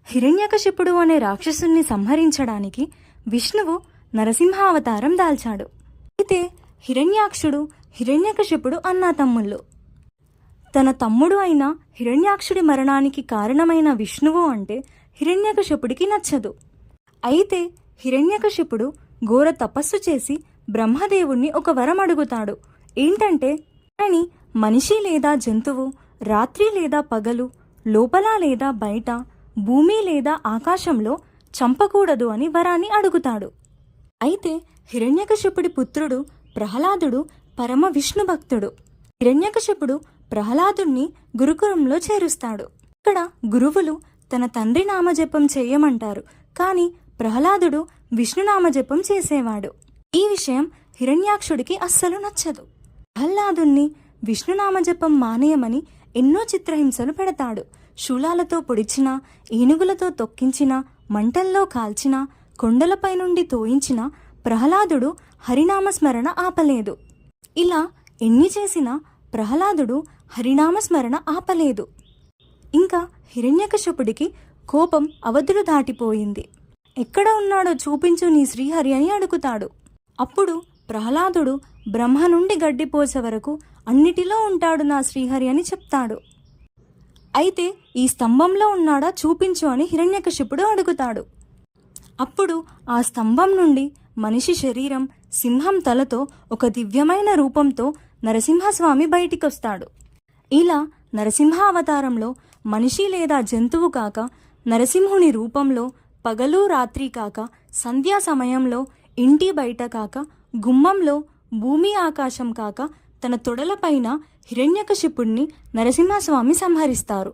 హిరణ్యకశిపుడు అనే రాక్షసుని సంహరించడానికి విష్ణువు నరసింహావతారం దాల్చాడు. అయితే హిరణ్యాక్షుడు, హిరణ్యకశిపుడు అన్నా తమ్ముళ్ళు. తన తమ్ముడు అయిన హిరణ్యాక్షుడి మరణానికి కారణమైన విష్ణువు అంటే హిరణ్యకశిపుడికి నచ్చదు. అయితే హిరణ్యకశిపుడు ఘోర తపస్సు చేసి బ్రహ్మదేవుణ్ణి ఒక వరం అడుగుతాడు. ఏంటంటే కానీ మనిషి లేదా జంతువు రాత్రి లేదా పగలు, లోపల లేదా బయట, భూమి లేదా ఆకాశంలో చంపకూడదు అని వరాన్ని అడుగుతాడు. అయితే హిరణ్యకశిపుడి పుత్రుడు ప్రహ్లాదుడు పరమ విష్ణు భక్తుడు. హిరణ్యకశిపుడు ప్రహ్లాదుణ్ణి గురుకులంలో చేరుస్తాడు. ఇక్కడ గురువులు తన తండ్రి నామజపం చేయమంటారు, కానీ ప్రహ్లాదుడు విష్ణునామజపం చేసేవాడు. ఈ విషయం హిరణ్యాక్షుడికి అస్సలు నచ్చదు. ప్రహ్లాదుణ్ణి విష్ణునామజపం మానేయమని ఎన్నో చిత్రహింసలు పెడతాడు. శూలాలతో పొడిచినా, ఏనుగులతో తొక్కించినా, మంటల్లో కాల్చినా, కొండలపై నుండి తోయించినా ప్రహ్లాదుడు హరినామస్మరణ ఆపలేదు. ఇలా ఎన్ని చేసినా ప్రహ్లాదుడు హరినామస్మరణ ఆపలేదు. ఇంకా హిరణ్యకశిపుడికి కోపం అవధులు దాటిపోయింది. ఎక్కడ ఉన్నాడో చూపించు నీ శ్రీహరి అని అడుగుతాడు. అప్పుడు ప్రహ్లాదుడు బ్రహ్మ నుండి గడ్డిపోసే వరకు అన్నిటిలో ఉంటాడు నా శ్రీహరి అని చెప్తాడు. అయితే ఈ స్తంభంలో ఉన్నాడా చూపించు అని హిరణ్యకశిపుడు అడుగుతాడు. అప్పుడు ఆ స్తంభం నుండి మనిషి శరీరం, సింహం తలతో ఒక దివ్యమైన రూపంతో నరసింహస్వామి బయటికొస్తాడు. ఇలా నరసింహావతారంలో మనిషి లేదా జంతువు కాక, నరసింహుని రూపంలో పగలు రాత్రి కాక, సంధ్యా సమయంలో ఇంటి బయట కాక, గుమ్మంలో భూమి ఆకాశం కాక తన తొడలపైన హిరణ్యకశిపుణ్ణి నరసింహస్వామి సంహరిస్తారు.